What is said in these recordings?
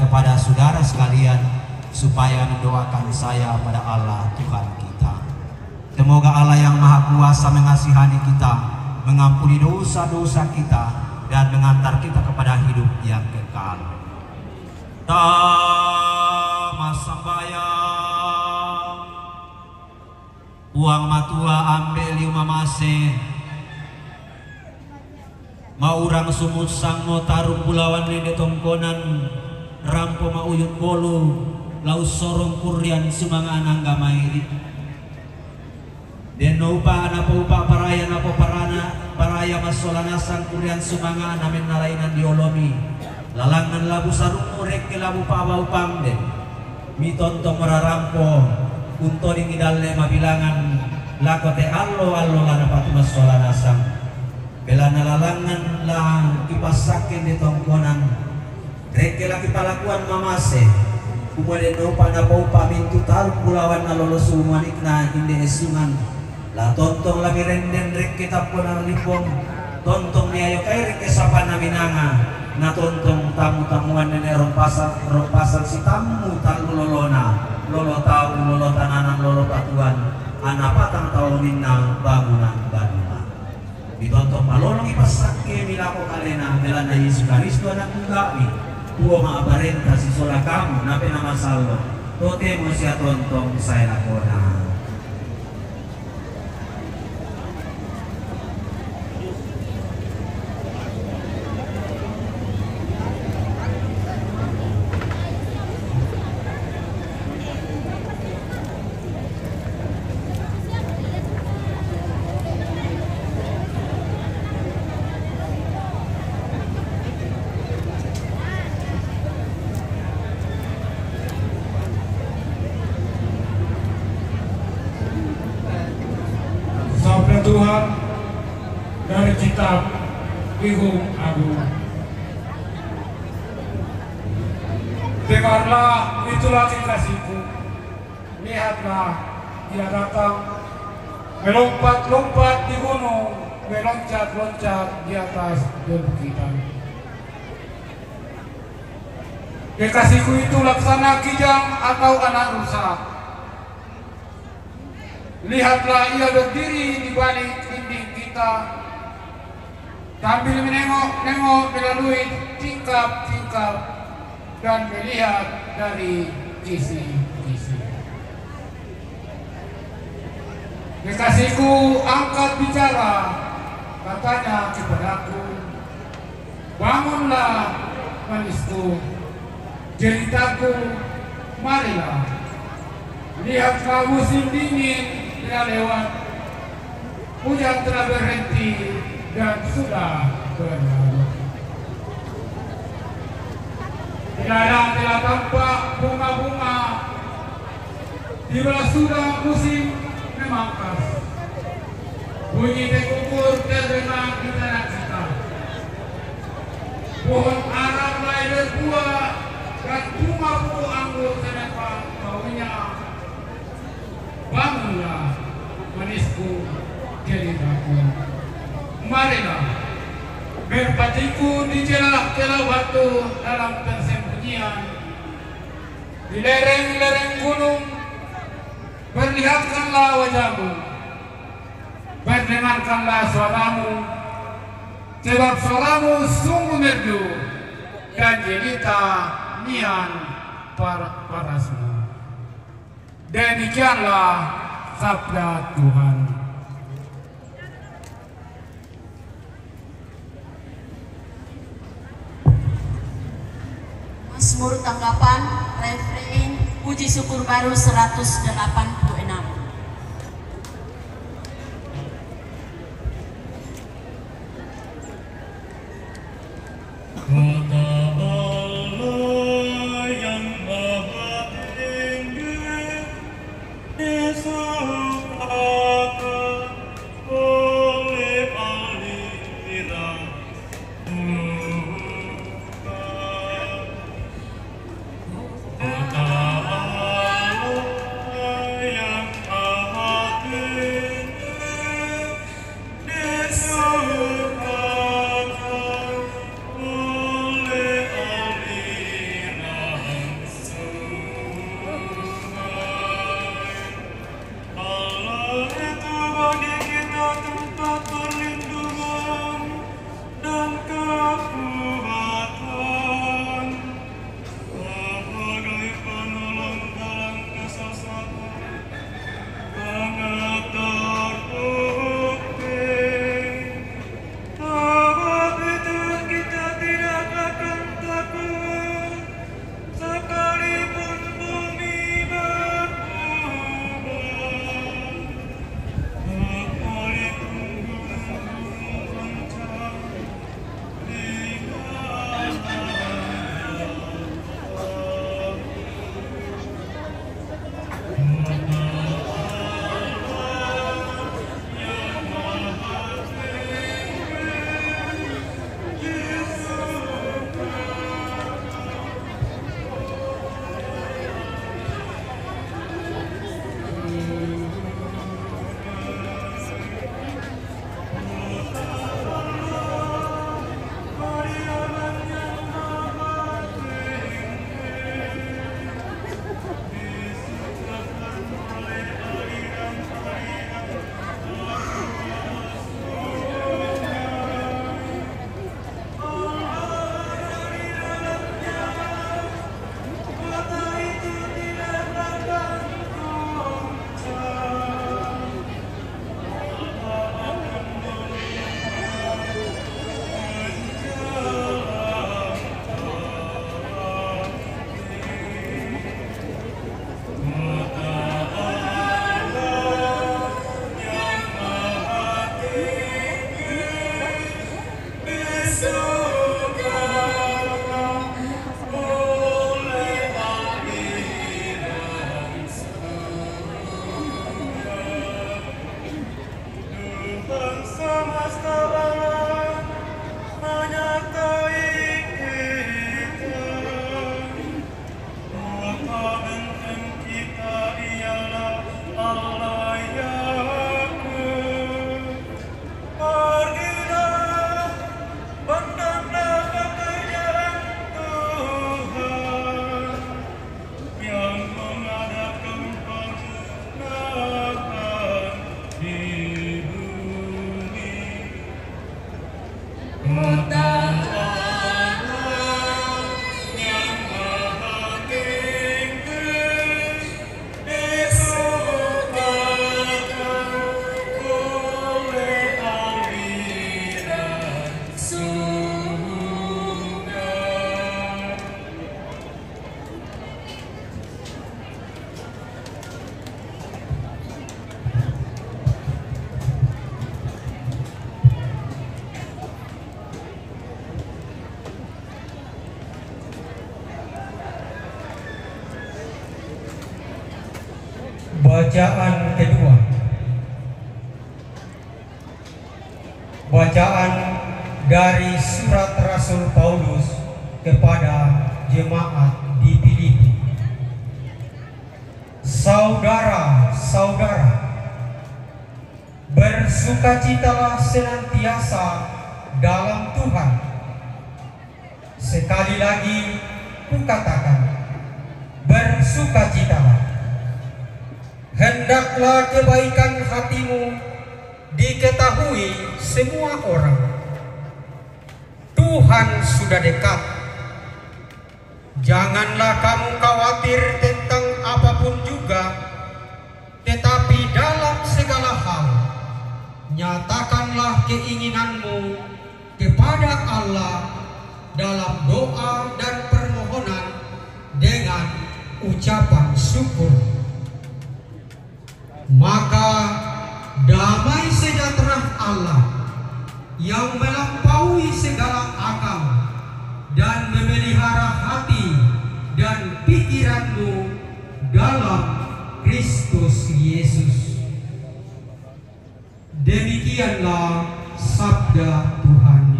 kepada saudara sekalian supaya mendoakan saya pada Allah Tuhan kita. Semoga Allah yang Maha Kuasa mengasihani kita, mengampuni dosa-dosa kita, dan mengantar kita kepada hidup yang kekal. Tama sambayang uang matua ambil lima mase maurang sumut sang mo tarung pulawan nede tongkonan rampo mauyut bolu lau sorong kurian sumanga anangga mairi deno upa anapa upa paraya napa paraya masolana sang kurian sumanga namin nalainan diolomi lalangan labu sarung murek ke labu pawa upang den mitontong mararampo unto ding idalle mabilangan lakote allo lana patu masolana sang bela nalalangan lang kipasakin di tongkonan reke laki palakuan mamase kumade no pada paupa mintu taru pulawan nalolo sumanik na inde esungan la tontong lagi renden reke tapon ang lipong tontong ni ayo kay reke sapa na minanga na tontong tamu-tamuan nene rompasan si tamu talu lolona lolo tau lolo tananan lolo patuan anapatang taunin na bangunan banuna ditontong malolong ipasake milako kalena melana Yesus Kristo anak kami tuo maabarenta si sola kamu nape na masalo tote mo siya tontong saya lakona. Tuhan dari kitab Ihum Agung. Dengarlah itulah kekasihku, lihatlah dia datang, melompat-lompat di gunung, meloncat-loncat di atas perbukitan. Kekasihku itu laksana kijang atau anak rusa. Lihatlah ia berdiri di balik dinding kita sambil menengok-nengok melalui tingkap-tingkap dan melihat dari kisi-kisi. Kekasihku angkat bicara, katanya kepadaku, bangunlah manisku, jelitaku, marilah. Lihatlah musim dingin telah lewat, hujan telah berhenti dan sudah berlalu. Di ladang telah tampak bunga-bunga, tiba sudah musim memangkas. Bunyi tekukur terdengar di tanah kita. Pohon ara mulai berbuah dan bunga pokok anggur terdapat baunya. Bangunlah manisku, jelitaku, marilah berpatiku di celah-celah batu dalam persembunyian, di lereng-lereng gunung perlihatkanlah wajahmu, perdengarkanlah suaramu, sebab suaramu sungguh merdu dan jelita nian parasmu. Demikianlah sabda Tuhan. Mazmur tanggapan refrein puji syukur baru 186. Bacaan kedua. Bacaan dari surat Rasul Paulus kepada jemaat di Filipi. Saudara-saudara, bersukacitalah senantiasa dalam Tuhan. Sekali lagi kukatakan, bersukacitalah. Hendaklah kebaikan hatimu diketahui semua orang. Tuhan sudah dekat. Janganlah kamu khawatir tentang apapun juga, tetapi dalam segala hal nyatakanlah keinginanmu kepada Allah dalam doa dan permohonan dengan ucapan syukur. Maka damai sejahtera Allah yang melampaui segala akal dan memelihara hati dan pikiranmu dalam Kristus Yesus. Demikianlah sabda Tuhan.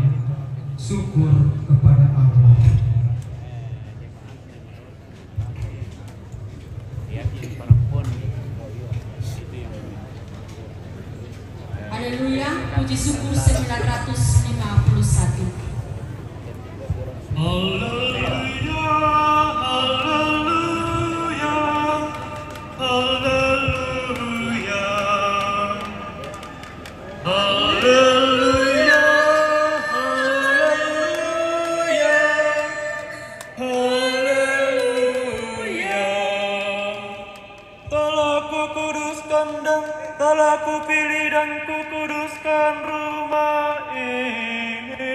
Syukur kepada Allah. Haleluya, puji syukur 951. Haleluya, haleluya, haleluya, haleluya, haleluya, haleluya. Telah kukuduskan dan telah kupilih dan kukuduskan rumah ini,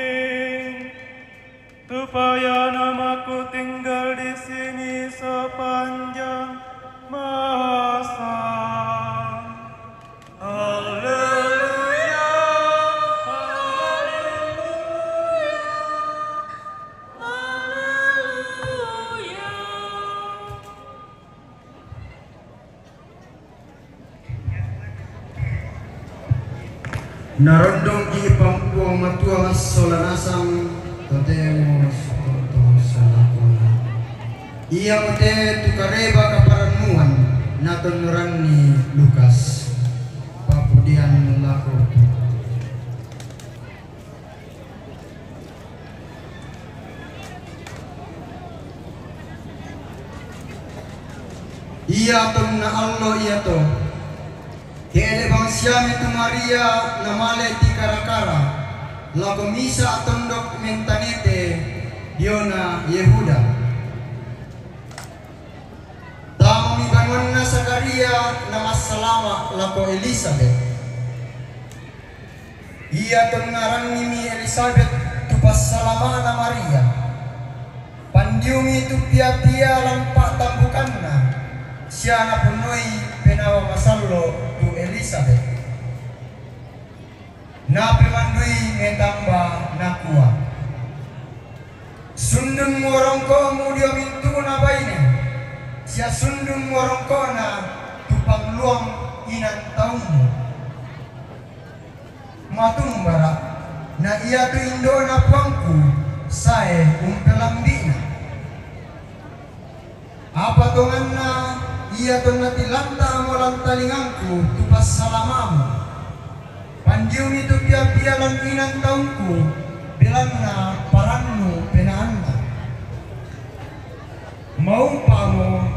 supaya namaku tinggal di sini sepanjang masa. Haleluya, haleluya, haleluya. Narondong di pampuang matua solanasang totemos untuk salakona. Ia ude tukareba kaparanuan naton nurani Lukas papudian lako. Ia ton na Allah ia to. Kele bang siami tu Maria namale ti karakara lago misa atondok mentanete diona Yehuda. Tamo mi bangun na Sakaria nama salama lago Elizabeth. Ia ton narang mi Elizabeth tu pas salama na Maria. Pandiumi tu pia-pia lampak tambukanna. Siana punoi penawa masallo tu Elizabeth. Na pemandui ngetamba nakua. Sundun morongko mudio mintu na baine. Sia sundun morongko na tupang luang inan taummu. Matumbara na ia tu indo na puangku sae umpelambina. Apa tonganna ia ton natilanta molang talingangku tupas salamamu. Pandiumi tu pia-pia lan inan taungku bilanna parannu penaanna. Maumpamo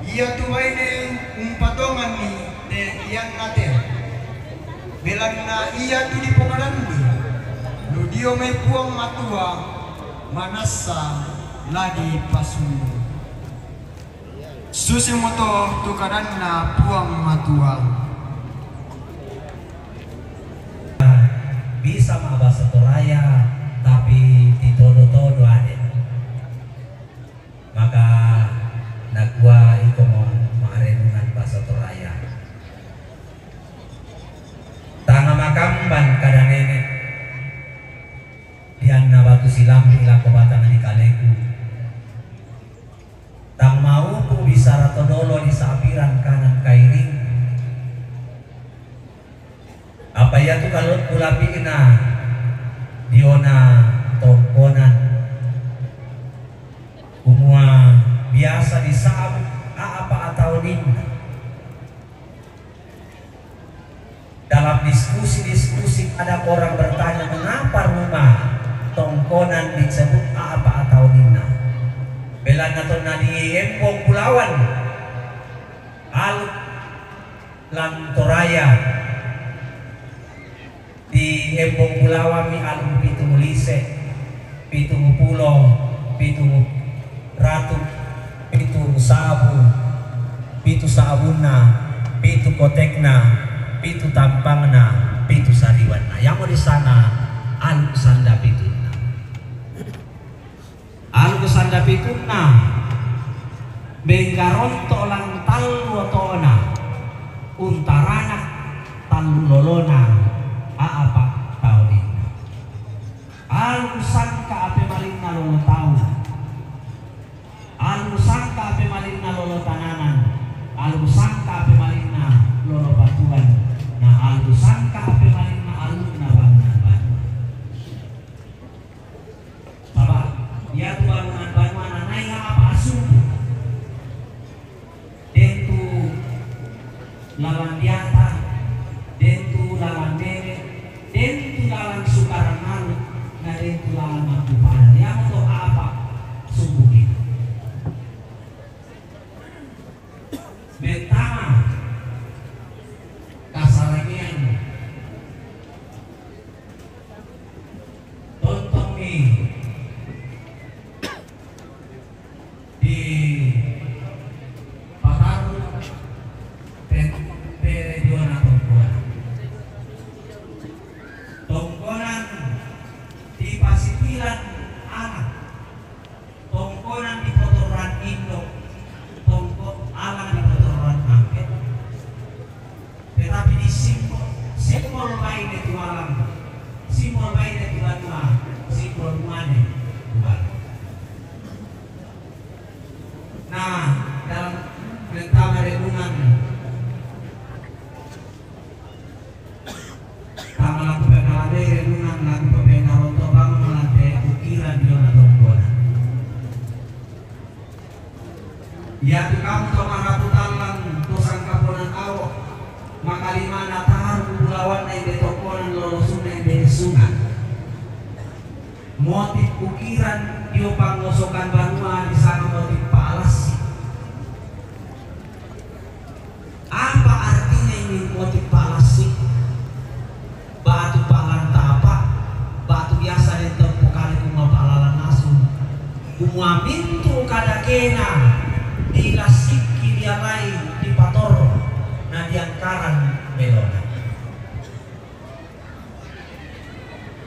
ia tu waine umpatongan ni te ian nate. Bilanna ia tu di pongalandu. Ludio me puang matua manasa ladi pasundu. Susi moto tukaranna puang matua. Bisa mabasa toraya tapi ditodo-todo ade. Maka nagwa iko mo maarenungan basa toraya. Tanga makamban kadanene dian na batu silam ila kobatang ni kaleku. Tang mau ku bisa ratodolo di sapiran kanan kairing kalau kulapina diona tongkonan semua biasa disambut apa atau ninna. Dalam diskusi ada orang bertanya mengapa rumah tongkonan disebut apa atau ninna. Belanya tona di Embong Pulauan Aluk Lantoraya di Embong Pulauan mi aluk pitu lise pitu pulau pitu ratu pitu sabu pitu sabuna pitu kotekna pitu tampangna pitu sariwana yang mau di sana aluk sanda pituna aluk sanda pituna benggaronto lang talu otona untarana talu lolona apa taudina aluk sangka ape malinna lolo tau aluk sangka ape malinna lolo tananan aluk sangka ape malinna lolo batuan nah aluk sangka ape malinna alukna bangunan sabab dia tu bangunan naik apa asubu dentu lawan diata dentu lawan bere dentu lawan sukarangan nah dentu lawan mampu pada yang untuk apa sumbu kita betama kasarangian tonton nih di Pataru Diona tongkonan di Pasipilan anak tongkonan di Kotoran Indo tongkon alang di Kotoran Angket tetapi di simbol baik di alam simbol baik di Banua simbol rumahnya Tuhan. Nah dalam perintah renungan kami lakukan kalade renungan lagu pembina rontok bangun melantai ukiran di dalam tongkonan ya tu kamu tomara putalan tosang kaponan awak makalimana taharu pulawan na ide tongkonan lolosun na ide sungai motif ukiran dio pangosokan Banua di sana motif palasi. Apa artinya ini motif palasi? Batu palan tapak, batu biasa di tempo kali kuma palalan nasu. Kuma mintu kada kena dilasiki dia lain di patoro na diangkaran melona.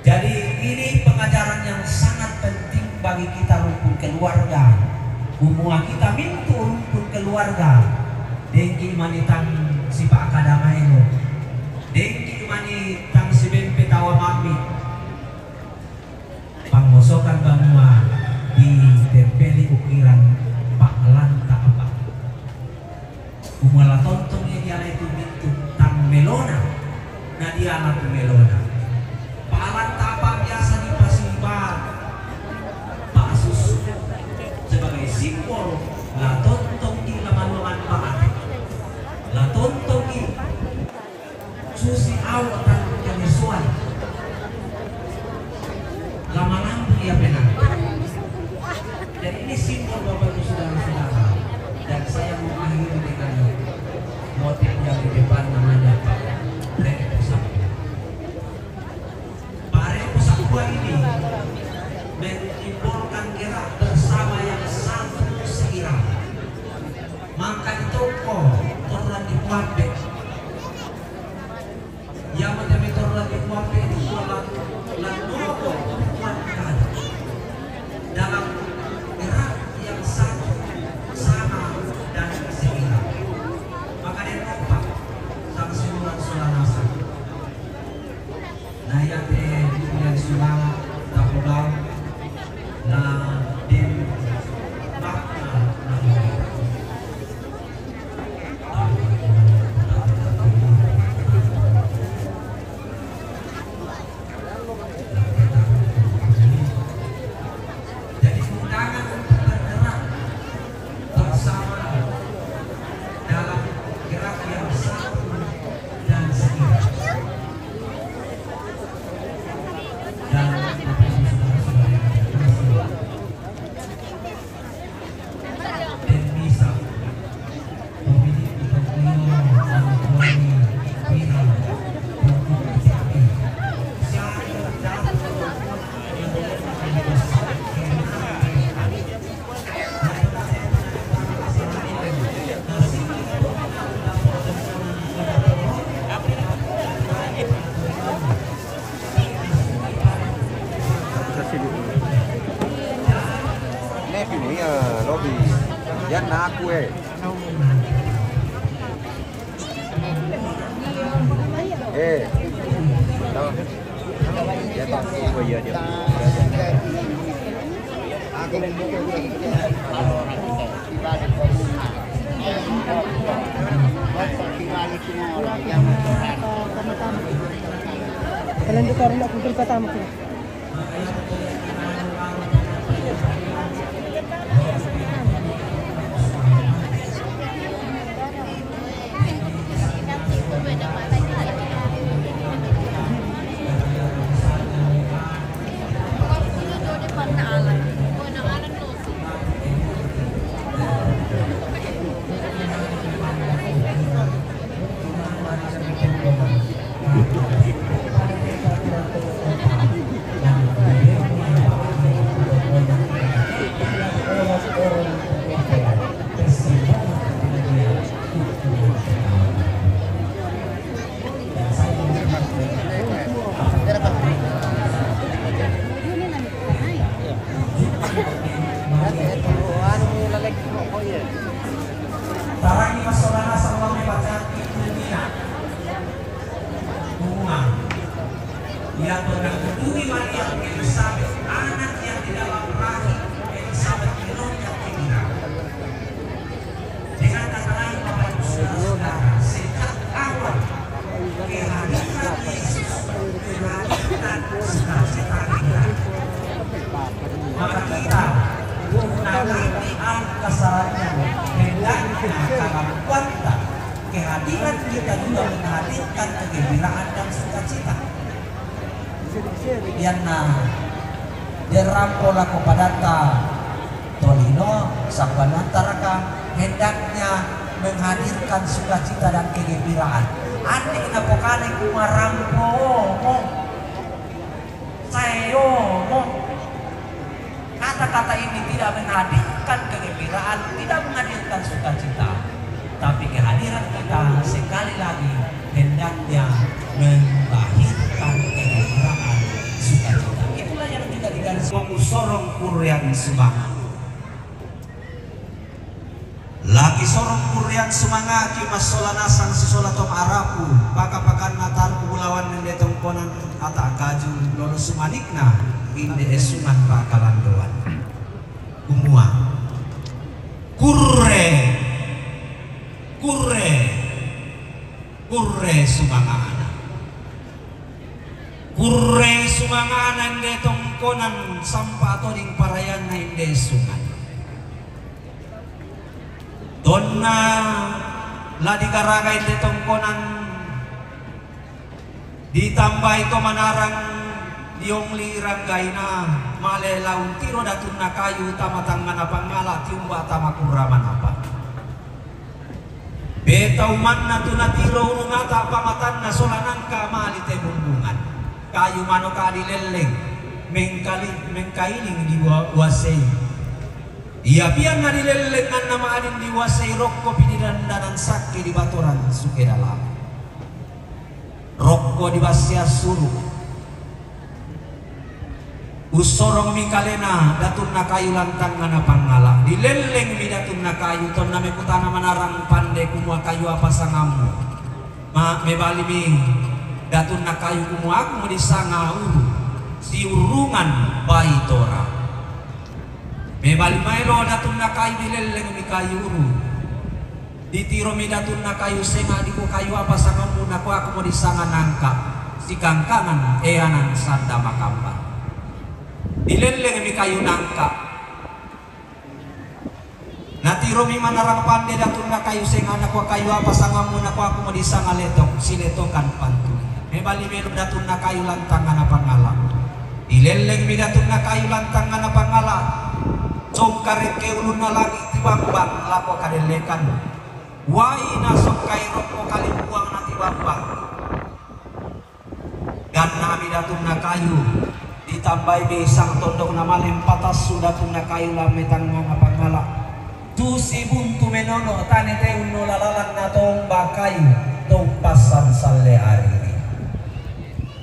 Jadi ini pengajaran yang sangat penting bagi kita rukun keluarga. Semua kita mintu rukun keluarga. Dengki manitang si Pak Kadamaino. Dengki manitang si Bempe Tawamami. Panggosokan Banua di tempeli ukiran Pak Lanta apa. Umala tontongnya dia itu mintu tang melona. Nah dia anak melona. Palan tapak biasa di Pasimban Pak Susu sebagai simbol la tontong di laman-laman Pak la tontong di susi awak dan kenesuan lama-lama dia benar. Jadi ini simbol Bapak Ibu Saudara-saudara dan saya mengakhiri dengan motif yang di depan namanya Pak Repo Sakwa. Pak Repo Sakwa ini menyimpulkan gerak bersama yang satu seirama. Maka di toko orang di Puanbek yang Yan na aku Đâu. Dạ tao bây giờ dia. Aku lên buku kalau orang tiba di rumah. Balik semua orang yang kalian kita rin ako kung katama ko. Tarang ni masolana sa mga may baca ikulina. Bunga. Ia menanggutungi Maria Elizabeth, anak yang di dalam rahim Elizabeth Ironya Tinggi. Dengan kata lain Bapak Ibu Saudara-saudara, sejak awal kehadiran Yesus, kehadiran sukacita kita, maka kita menangani kesalahannya. Karena kuasa kehadiran kita juga menghadirkan kegembiraan dan sukacita. Yana derampola kepadata Tolino Sakwanantaraka hendaknya menghadirkan sukacita dan kegembiraan. Ane napokane kumarampo sayo kata-kata ini tidak menghadirkan kegembiraan, tidak menghadirkan sukacita, tapi kehadiran kita sekali lagi hendaknya melahirkan kegembiraan, sukacita. Itulah yang tidak digaris sorong kurian semangat. Lagi sorong kurian semangat ki masolanasan sisolatom arapu, pakapakan natar kubulawan nendetong konan ata kaju lolo sumanikna inde esuman pakalandoan. Kumua kurre sumangana inde tongkonan sampato ding parayan na inde sungan donna ladi karaga inde tongkonan ditambah itu manarang diong liranggaina male laun tiro datun na kayu tamatang manapangala tiumba tamakuraman apa beta uman na tunatiro ngata pamatan na solanan ka mali tebungan kayu mano ka dileleng mengkailing di wasei iya pian na dileleng na nama adin di wasei rokko pididandanan sakki di baturan suke dalam rokko di basya suruh usorong mi kalena datun na kayu lantang ngana pangala dileleng mi datun na kayu ton na mekutana manarang pande kumua kayu apa sangamu me bali mi datun na kayu kumua aku mo disanga uru si urungan bayi tora me bali maelo datun na kayu dileleng mi kayu uru ditiro mi datun na kayu senga di ko kayu apa sangamu na ko aku mo disanga nangka si kangkangan eanan sanda makampa dileleng mi kayu nangka natiro mi manarang pande datun na kayu senga na ko kayu apa sangamu na ko aku mo disanga letok siletokan pantu me bali melo datun na kayu lantang na pangala dileleng mi datun na kayu lantang na pangala congkaret ke ulun na langit tibambang lapo kadelekan wai na songkai roko kalimbuang na tibambang dan nami datun na kayu ditambah besang tondok nama lempatas sudah tuna kayu lametang mga pangala tu si buntu menono tani te uno lalalan na tong bakayu tong pasan sale ari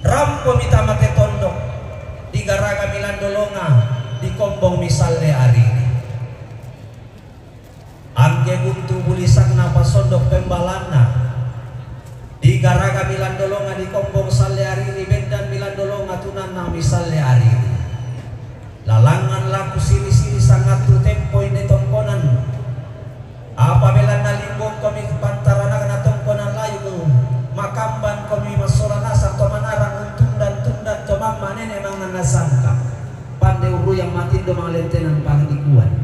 rampo mitamate tondok di garaga milandolonga di kombong misale ari Angge buntu bulisan na pasondok pembalana di garaga milandolonga di kombong sale hari ini bendan milandolonga tunan na misale hari ini lalangan laku siri-siri sangat tu tempo ini tongkonan apabila nalimbong kami pantarana na tongkonan layu makamban kami masolana santo manarang untundan comama nene emang nanasangka pandai uru yang mati do mangalentenan pangdikuan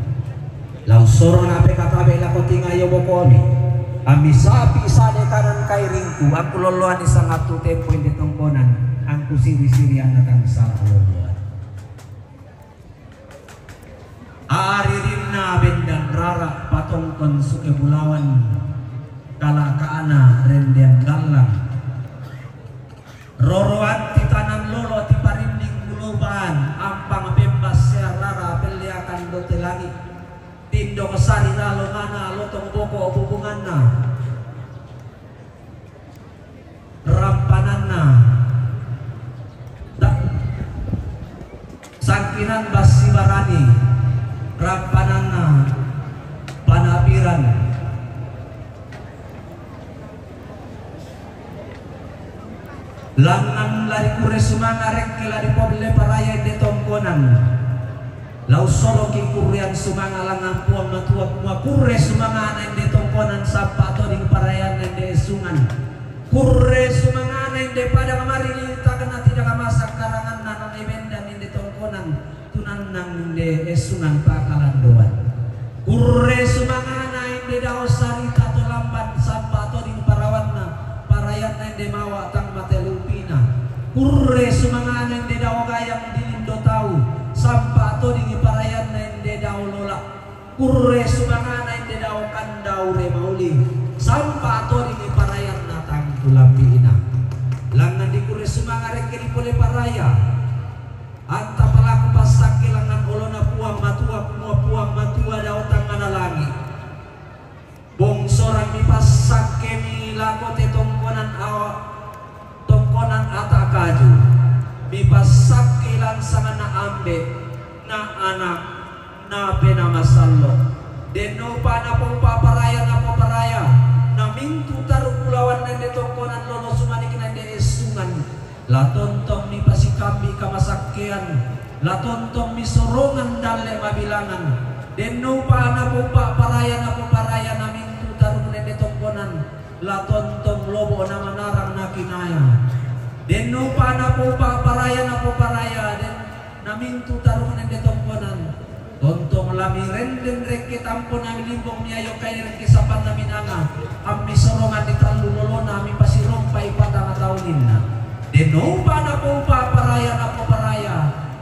lau soron ape kata bela kotinga yobo komi ami sapi sade kanan kairingku aku loloan di sangat tu tempo ini tongkonan aku siri-siri anak angsa loloan aririnna bendan rara patongkon suke bulawan kala kaana rendian galang roroan ti tanan lolo ti parinding buloban ampang bebas serara peliakan dote langit tindo kesari nalo ngana lotong boko hubunganna rampananna sangkiran basi barani rampananna panapiran langan lari kure sumanga rek lari poble paraya de tongkonan lau solo ki kurian sumanga langan puang matuak mua kure sumanga neng de tongkonan sapa to ding parayan neng de sungan kure sumanga neng de pada kamari lita kena tidak masak karangan nanan ebendan neng de tongkonan tunan nang de sungan pakalan doan kure sumanga neng de dao sarita to lamban sapa to ding parawanna parayan neng de mawa tang matelupina kure sumanga neng de dao gayang dilindo tau sampa to dingi parayan neng de dao lola kurre sumanga neng de dao kandau re mauli sampa to dingi parayan natang tulambi ina langan di kurre sumanga rek di pole paraya anta palaku pasak langan olona puang matua dao tangana langi bong sorang mi pasak kemi lakote tongkonan awa tongkonan ata kaju mi pasak kilang sama na ambe na anak na pena masallo deno pa na po paparaya na mintu taruh pulawan nende tongkonan lolo sumanik nende esungan la tontong mi pasikambi kamasakian la tontong mi sorongan dalle mabilangan deno pa na po paparaya na mintu taruh nende tongkonan la tontong lobo na manarang na kinaya deno pa na po paraya den namintu taruh nende tongkonan tontong lami renden reke tampon nami limbong miayo kay reke sapan namin anga ammi sorongan di talu lolona ami pasirompai patang taunin na deno pa na po paraya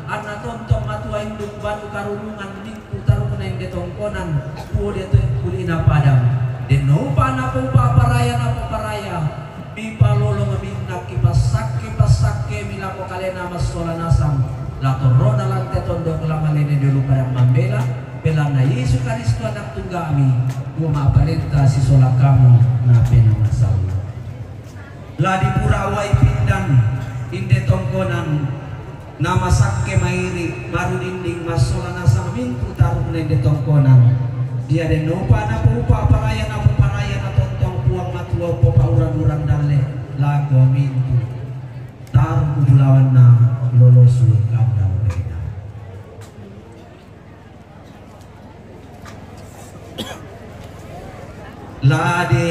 ana tontong matua indung banu karunungan mintu taruh nende tongkonan po deto kulina padang deno pa na po paraya mi palolo ngaminnak kipasak milako kalena masola nasang latorona lante tondok lamalene dulu parang mambela pelana Yesus Kristus anak tunggal kami guma aparenta si sola kamu na pena masalah la di purawai pindang inde tongkonan nama sakke mairi baru dinding masola nasang mintu taruh nende tongkonan dia de nopa na pupa paraya na tontong puang matua popa urang-urang dale lago mintu taruh kubulawan na lolosu kandang beda lade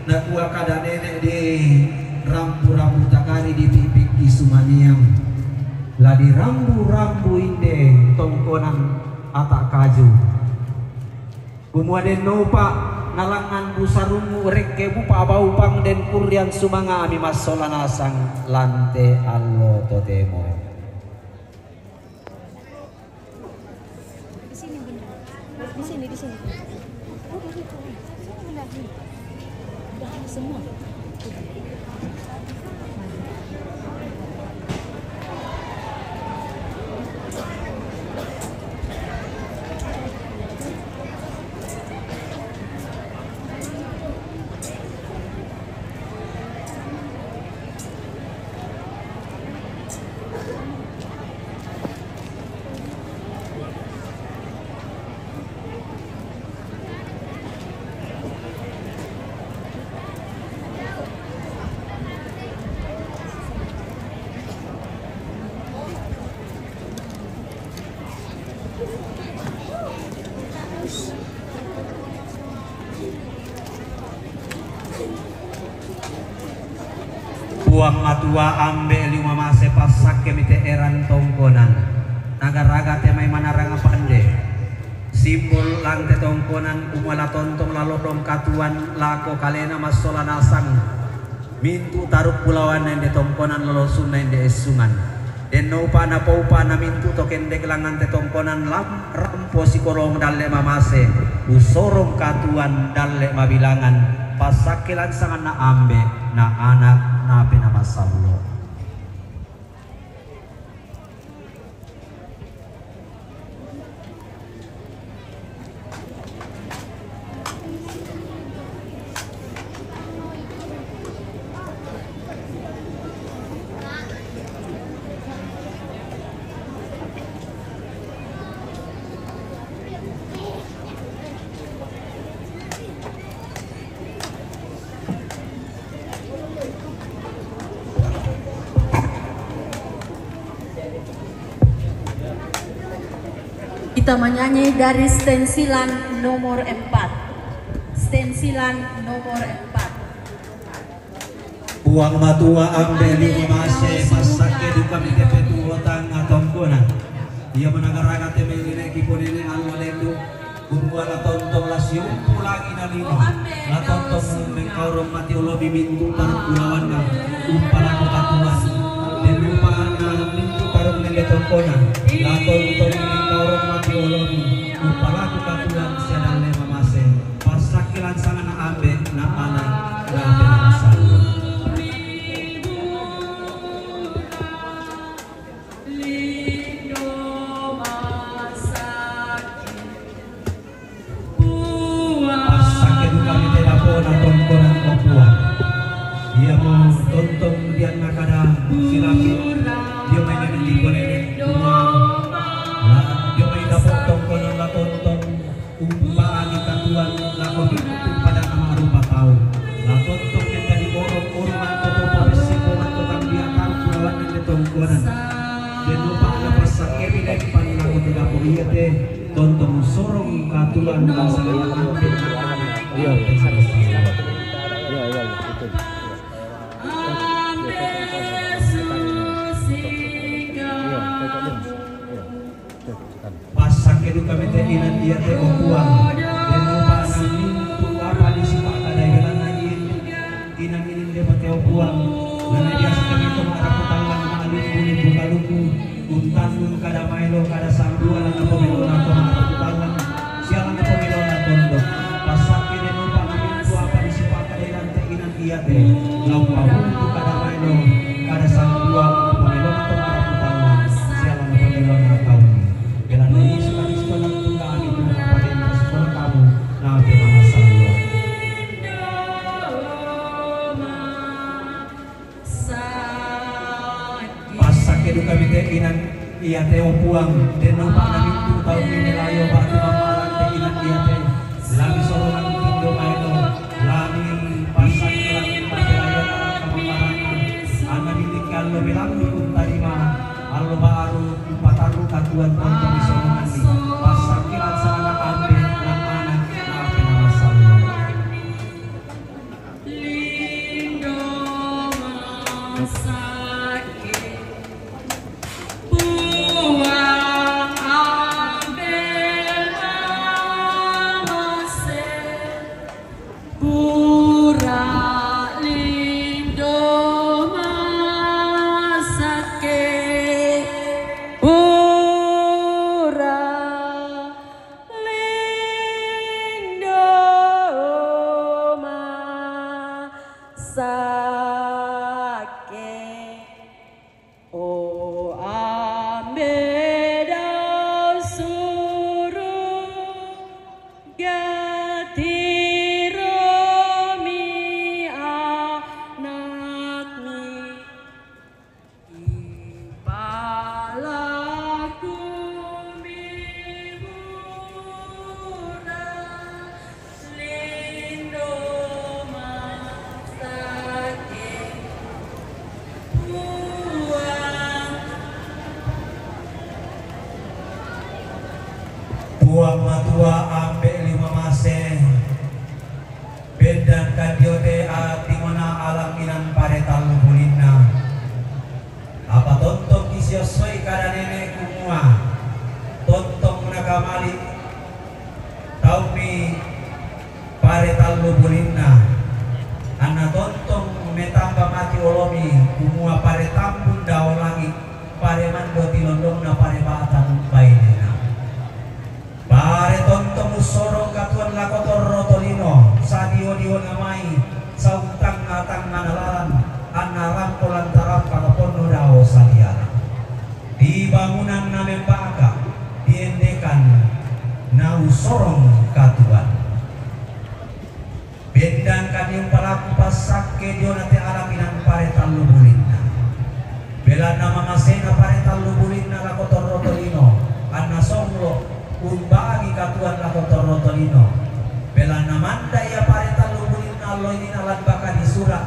nakua kada nenek de rambu-rambu takari di pipik di sumaniang ladi rambu-rambu inde tongkonan atak kaju kumuaden nopa nalangan busarungu rekke bupa baupang den kurian sumanga ami masola nasang lante allo totemo di sini udah semua Buang matua ambe lima mase pasak kemite eran tongkonan naga-raga temai manaranga pande simbol lante tongkonan umala tontong lalodong katuan lako kalena masola nasang mintu taruk pulauan nende tongkonan lolosun nende esungan deno pana paupana mintu tokende kelangan te tongkonan rampo sikolong dalle mamase usorong katuan dalle mabilangan pasakilan sangan na ambe na anak na pinamasallo. Kita menyanyi dari stensilan nomor 4. Stensilan nomor 4. Buang matua ambe lima mase pasake duka mite petu hotang atongkonan. Ia menagaraga teme nene kiponene anu lendu kurwala tontong lasium pulangi na lima. La tontong mengkaurong mati ulo bimintu taruk kulawan na umpala katuan. Den upaan na mintu taruk nele tongkonan. La tontong mengkaurong mati ulo umpala katuan siadang lema mase. Pasakilan sangan na ambe na anak na penasal. Dia mau tonton dia nakada silapi dia main di konene dia main dapat tonton la tonton umpaan di katuan la kopitu pada nama rupa tahu la tonton yang tadi orang toto polisi orang totang dia kan lawan di tontonan dia lupa ada pasak kemi dari pandang tidak boleh teh tonton sorong katuan bahasa yang hampir dia pasak kami teh inan dia teh okuang dan lupa mintu apa di sipak ada jalan lagi inan ini dia pakai okuang dan dia sekali itu mengarap tangan alif buni buka luku untanun kada mailo kada sambua lana pemelo atau mengarap tangan sialan pemelo tondo pasak kene lupa mintu apa di sipak ada jalan teh inan dia teh laupa untuk kada mailo kada sambua pemelo atau mengarap tangan sialan pemelo atau belan ini sekali sekolah tunggal itu pada sekolah kamu nah bagaimana sallo pasak kedu kami teh inan iya teh puang den lupa nami tu tahun ini layo batu mamaran teh inan iya teh lami sorongan tindo maelo lami pasak lami pakai layo kamaran anak ini kalau bilang ikut tarima allo baru pataru katuan tonton di sorongan di pasak kilan sana ambe nang anak na pinamasallo lindo masake buang ambe masake pare tallo bulinna anna tontong metamba mati olomi kumua pare tambun dao langit pare mando tilondong na pare batang bainena pare tontong usorong katuan lakotor rotolino sadio dio namai sautang natang manalaran anna rampo lantaran palapono dao saliara di bangunan na membaka diendekan na usorong katuan bendang kanyang palaku pasak ke dio nate alaminan pare tallu bulinna bela nama masena pare tallu bulinna lakotor rotolino anna songlo unbagi katuan lakotor rotolino bela namanda ya pare tallu bulinna allo ini nalan baka di surat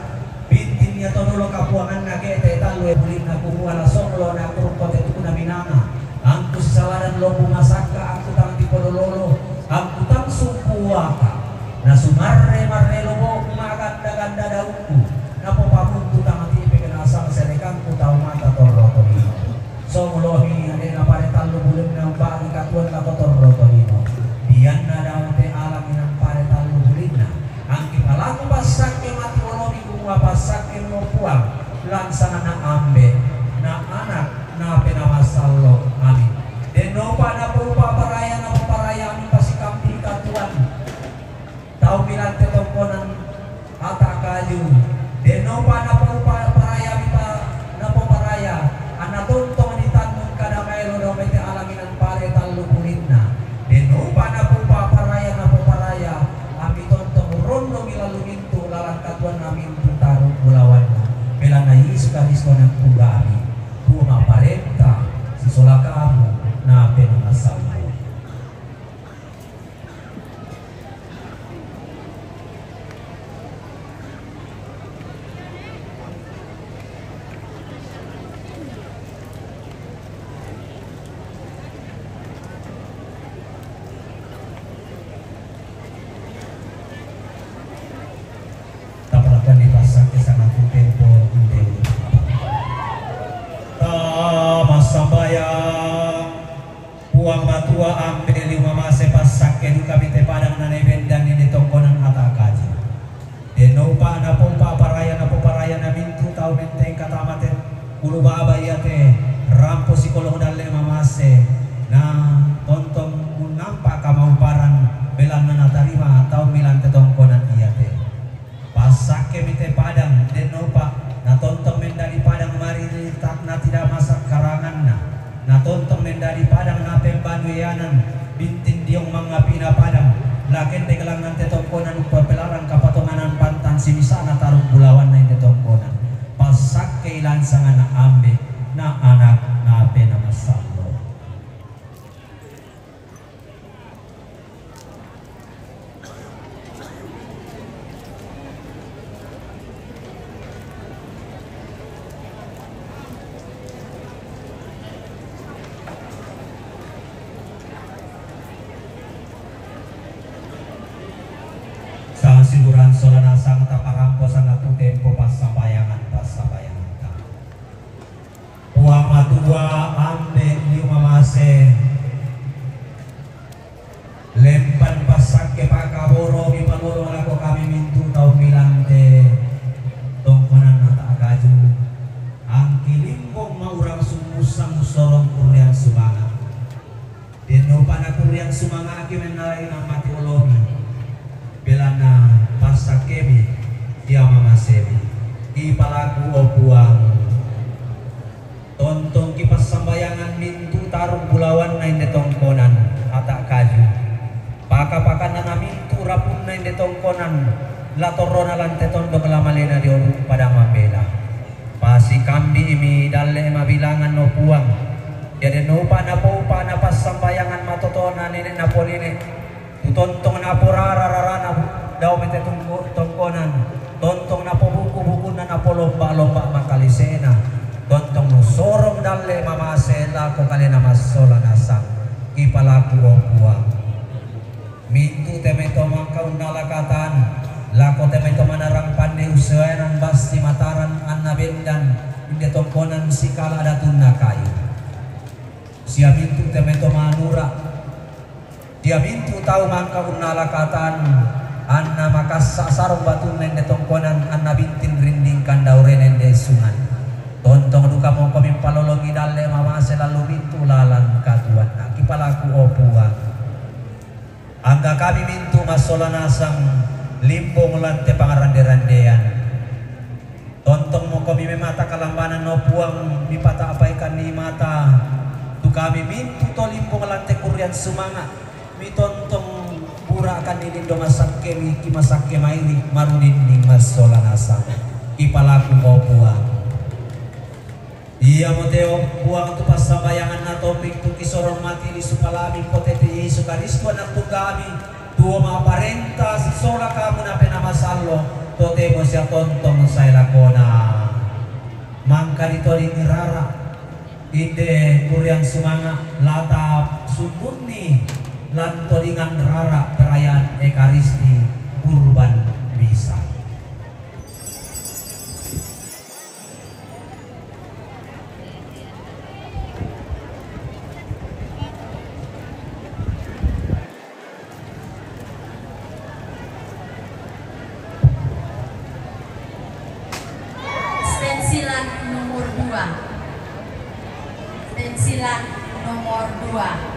bintinnya tonulo kapuangan nagete tallu e bulinna kumua la songlo na kurkote tukuna minanga angku sisaladan lobu masaka angku tang tipolololo angku tang sumpuaka na sumarre marre lobo maganda-ganda daunku na popapuntu tang tipe kenasang serekan ku tau mata torrotolino so mulohi ade na pare tallu bulin na bagi katuan ka torrotolino dian na daun te alam inang pare tallu bulinna angki palaku pasak ke mati olomi kumua pasak ke mo puang langsana na ambe na anak na penamasallo amin deno pa na paraya na paraya amin pasikampi katuan tau bilang tetongkonan ata kayu deno pa na paraya pa na paraya ana tontong ni tanong kadamay lo mete alaminan pare tallu bulinna deno pa na paraya na paraya ami tontong rondo milalumintu lalang katuan namin tarong bulawan bela na Yesus ng pugami bunga parenta si solakamu na penangasal sambayang puang matua ambil lima mase pasak kedu kami te padang na nebendang ini tongkonan ata kaji deno pa na pompa paraya na mintu tau menteng kata maten ulu baba ya te rampo psikolog dalle mamase na tontong munampa kamauparan belan na natarima tau milan te tongkonan iya te pasak kemi te padang deno pa na tontong mendari padang mari takna tidak masak karangan na tontong mendari padang na pembanuyanan bintin diong mga pinapadang lakin te gelangan te tongkonan pelaran kapatonganan pantan simisana tarung bulawan na te tongkonan pasak kailan sangan na ambe na anak na penamasallo siburan solana sang taparampo sangat tempo pas sampayangan ka puang matua ambe lima mase lempan pasak ke pakaboro di panolo lako kami mintu tau milante tongkonan nata agaju angki limbong maurang sumusang sorong kuriang sumanga deno pana kuriang sumanga aki menalai nang mati olomi belana pasak kemi dia mama sebi ipalaku opuang tontong kipas sambayangan mintu tarung bulawan na inde tongkonan atak kaju paka-pakan na mintu rapun na inde tongkonan latorona lante tondo kelamalena di oruk pada mabela pasi kambi imi dalle mabilangan no puang jadi no pa na pas sambayangan matotona nenek na poline tontong na porara daw mete tongkonan tontong na po buku-buku na po lomba-lomba makalisena tontong no sorong dalle mamasela ko kali na masola nasang ipalaku o puang mintu temeto mangkau nalakatan lako temeto manarang pandai usahanan basti mataran anna bendan inde tongkonan sikala datun na kayu sia mintu temeto manura dia mintu tahu mangka unalakatan anna makassa sarung batun nende tongkonan anna bintin rinding kandauren nende sungan tontong duka mo kami palolongi dalle mama selalu bintu lalang katuan kipalaku opua angga kami mintu masolanasang limbong lante pangarande-randean tontong mo kami memata kalambanan no puang mipata apaikan ni mata tu kami mintu to limbong lante kurian sumanga mi tontong akan dinindo masakke miki masakke mairi marudinding masolanasa ipalaku mau buang iya moteo buang tu pasambayangan na topik tu kisorong mati di supalami potete Yesus Kristus anak tu kami tuo maparenta sola kamu na penamasallo totemo siya tontong saya lakona mangka dito ring rara ide kuriang sumanga lata sumurni lanto dengan rara perayaan Ekaristi kurban bisa. Stensilan nomor 2. Stensilan nomor 2.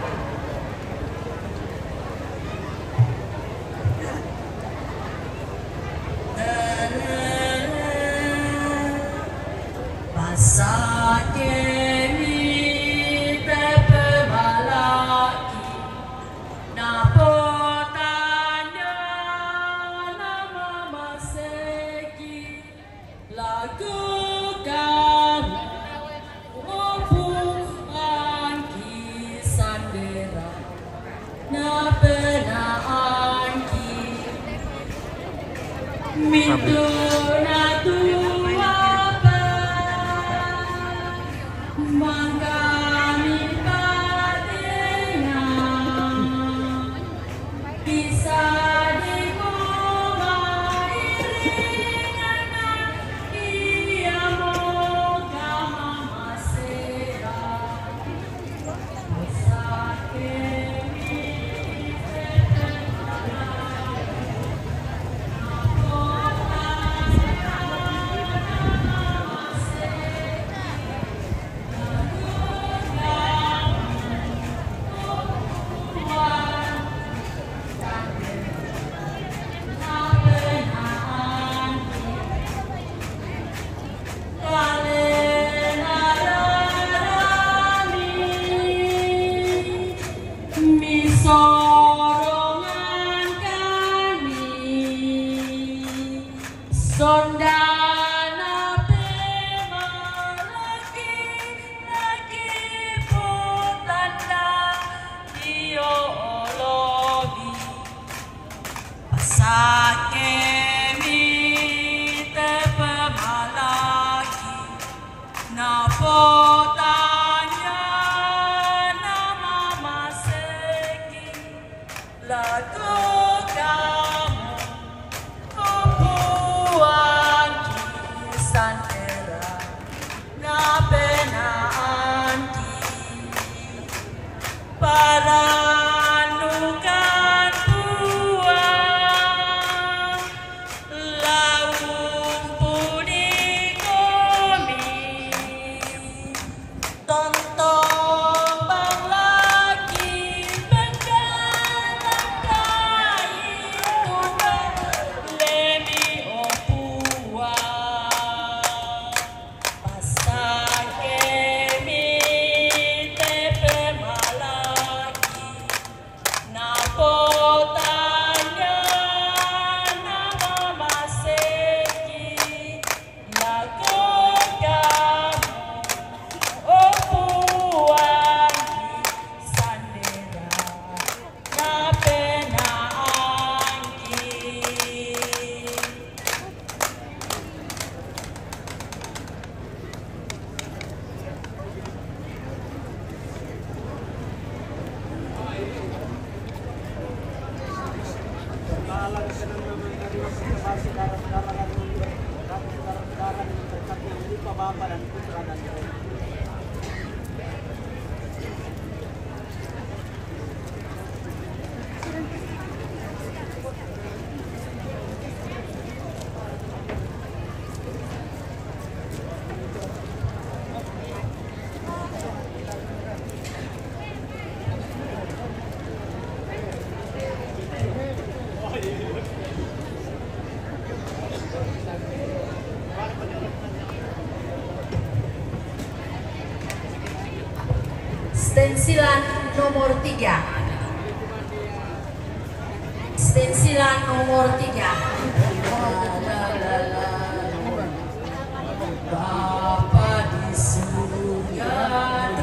stensilan nomor 3. Stensilan nomor 3. Bapa di surga,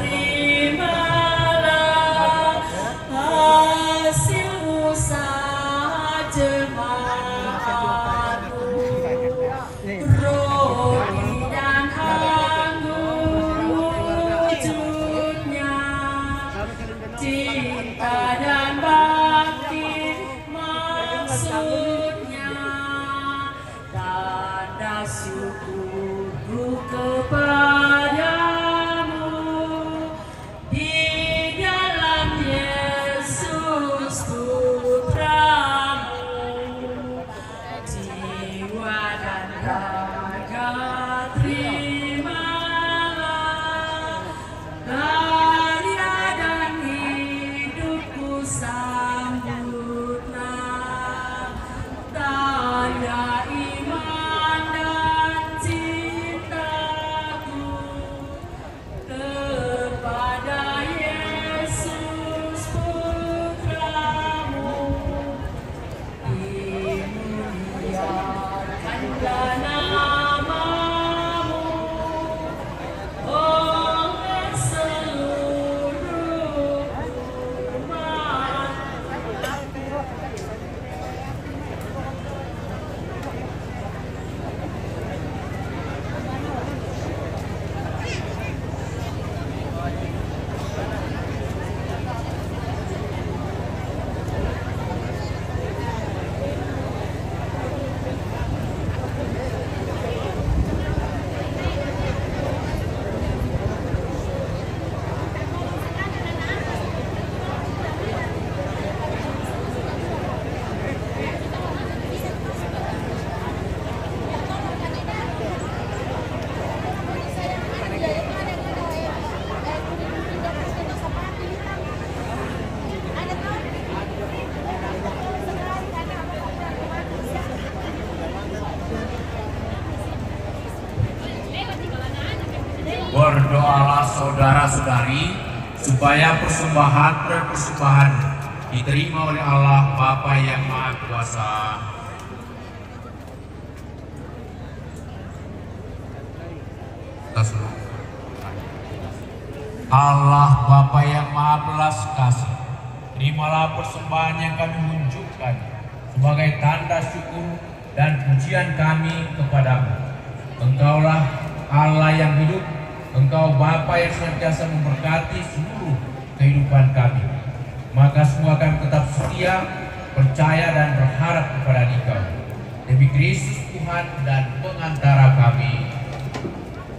terimalah hasil usaha jemaatmu. Roti dan anggur wujudnya, cinta dan bakti maksudnya, tanda syukurku kepadamu di dalam Yesus Putramu. Jiwa dan raga terimalah, karya dan hidupku sambutlah, tanda iman dan cintaku kepada Yesus Putramu. Dimuliakanlah namamu oleh seluruh umat. Berdoalah saudara-saudari supaya persembahan diterima oleh Allah Bapa yang Maha Kuasa. Allah Bapa yang Maha Belas Kasih, terimalah persembahan yang kami munculkan sebagai tanda syukur dan pujian kami kepadamu. Engkaulah Allah yang hidup, Engkau Bapa yang senantiasa memberkati seluruh kehidupan kami. Maka semua kami tetap setia, percaya dan berharap kepada Engkau. Demi Kristus Tuhan dan pengantara kami.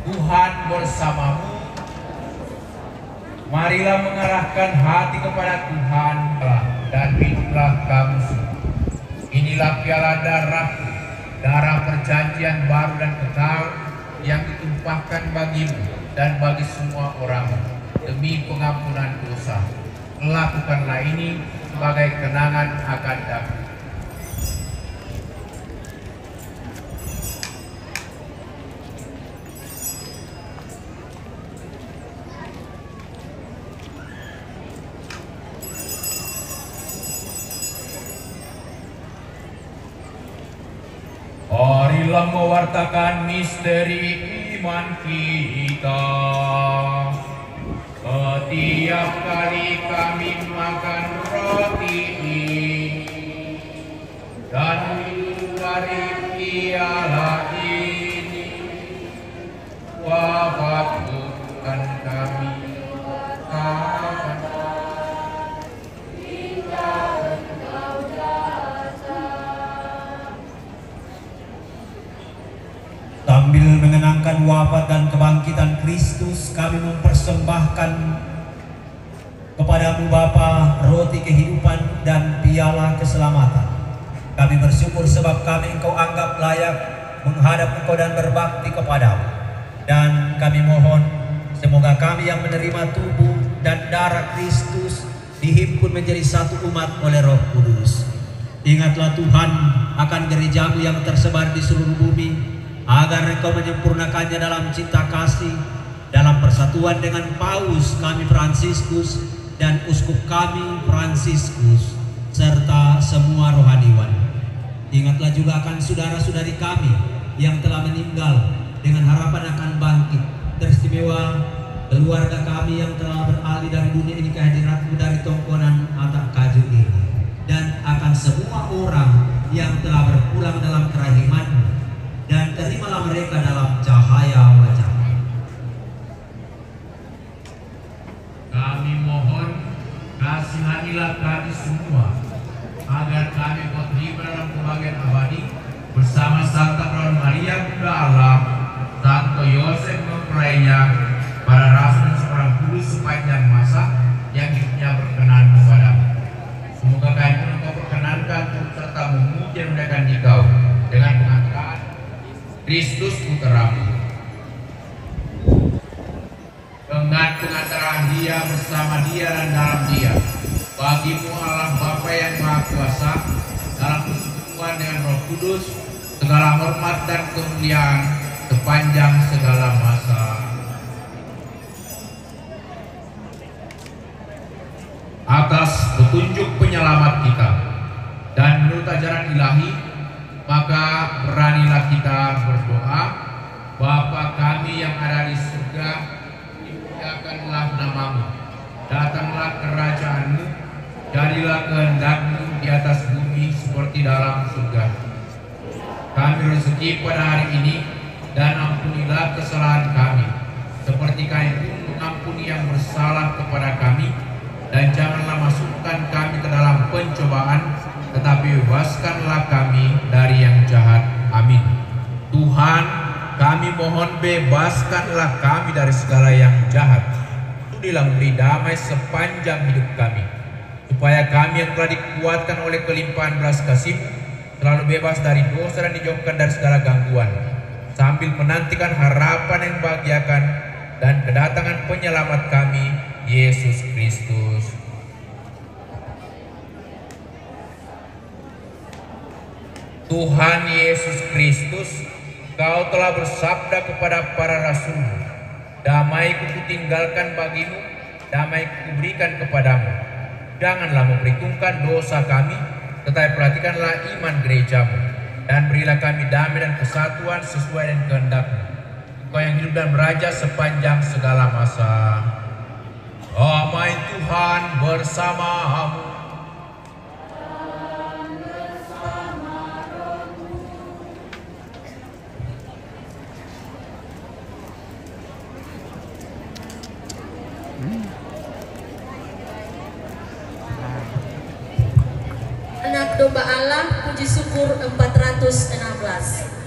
Tuhan bersamamu. Marilah mengarahkan hati kepada Tuhan dan minumlah kamu semua. Inilah piala darah perjanjian baru dan kekal yang ditumpahkan bagimu dan bagi semua orang demi pengampunan dosa. Lakukanlah ini sebagai kenangan akan kami. Marilah mewartakan misteri iman kita. Setiap kali kami makan roti ini dan minum dari piala ini, wafatkan kami kapan hingga Engkau datang. Sambil mengenangkan wafat dan kebangkitan Kristus, kami mempersembahkan kepadamu Bapa roti kehidupan dan piala keselamatan. Kami bersyukur sebab kami Engkau anggap layak menghadap Engkau dan berbakti kepadamu. Dan kami mohon semoga kami yang menerima tubuh dan darah Kristus dihimpun menjadi satu umat oleh Roh Kudus. Ingatlah Tuhan akan gerejamu yang tersebar di seluruh bumi, agar Engkau menyempurnakannya dalam cinta kasih dalam persatuan dengan Paus kami Fransiskus dan Uskup kami Fransiskus serta semua rohaniwan. Ingatlah juga akan saudara-saudari kami yang telah meninggal dengan harapan akan bangkit, teristimewa keluarga kami yang telah beralih dari dunia ini ke hadiratmu dari tongkonan atak kaju ini, dan akan semua orang yang telah berpulang dalam kerahimanmu, dan terimalah mereka dalam cahaya wajah-Mu. Kami mohon kasihanilah kami semua agar kami terima dalam kebahagiaan abadi bersama Santa Perawan Maria Bunda Allah, Santo Yosef mempelainya, para rasul dan seorang kudus sepanjang masa yang hidupnya berkenan kepadamu. Semoga kami pun Engkau perkenankan turut serta memuji dan memuliakan Dikau dengan pengangkatan Kristus Puteramu. Dengan pengantaran Dia, bersama Dia dan dalam Dia, bagimu Allah Bapa yang Maha Kuasa, dalam persekutuan dengan Roh Kudus, segala hormat dan kemuliaan sepanjang segala masa. Atas petunjuk penyelamat kita dan menurut ajaran ilahi, maka beranilah kita berdoa. Bapa kami yang ada di surga, dimuliakanlah namamu, datanglah kerajaanmu, jadilah kehendak-Mu di atas bumi seperti dalam surga. Kami rezeki pada hari ini, dan ampunilah kesalahan kami, seperti kami pun mengampuni yang bersalah kepada kami. Dan janganlah masukkan kami ke dalam pencobaan, tetapi bebaskanlah kami dari yang jahat. Amin. Tuhan, kami mohon bebaskanlah kami dari segala yang jahat. Tudilah memberi damai sepanjang hidup kami, supaya kami yang telah dikuatkan oleh kelimpahan belas kasih-Mu selalu bebas dari dosa dan dijauhkan dari segala gangguan, sambil menantikan harapan yang membahagiakan dan kedatangan penyelamat kami, Yesus Kristus. Tuhan Yesus Kristus, Kau telah bersabda kepada para rasul-Mu, damai-Ku kutinggalkan bagimu, damai-Ku kuberikan kepadamu. Janganlah memperhitungkan dosa kami, tetapi perhatikanlah iman gereja-Mu, dan berilah kami damai dan kesatuan sesuai dengan kehendak-Mu. Engkau yang hidup dan beraja sepanjang segala masa. Damai Tuhan bersamamu. Anak domba Allah, puji syukur 416.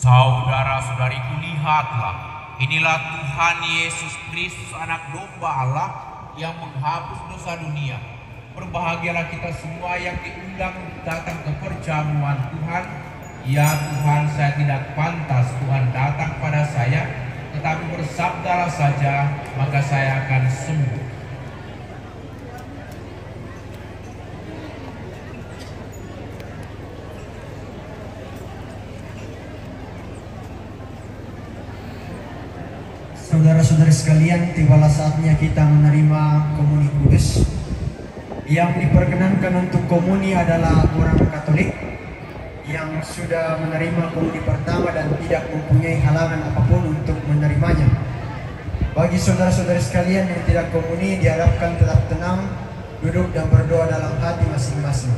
Saudara-saudariku, lihatlah, inilah Tuhan Yesus Kristus, anak domba Allah yang menghapus dosa dunia. Berbahagialah kita semua yang diundang datang ke perjamuan Tuhan. Ya Tuhan, saya tidak pantas Tuhan datang pada saya, tetapi bersabdalah saja, maka saya akan sembuh. Saudara-saudari sekalian, tibalah saatnya kita menerima komuni kudus. Yang diperkenankan untuk komuni adalah orang Katolik yang sudah menerima komuni pertama dan tidak mempunyai halangan apapun untuk menerimanya. Bagi saudara-saudari sekalian yang tidak komuni, diharapkan tetap tenang, duduk dan berdoa dalam hati masing-masing.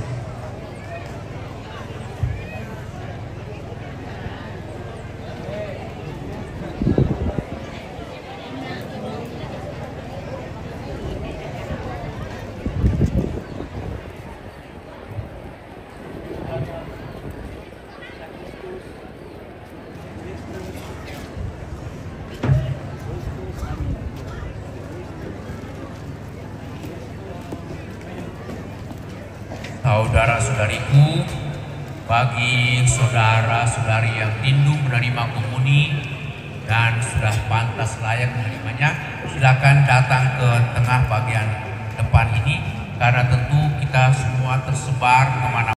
Saudara-saudariku, bagi saudara-saudari yang rindu menerima komuni dan sudah pantas layak menerimanya, silakan datang ke tengah bagian depan ini, karena tentu kita semua tersebar kemana.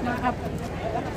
Maaf.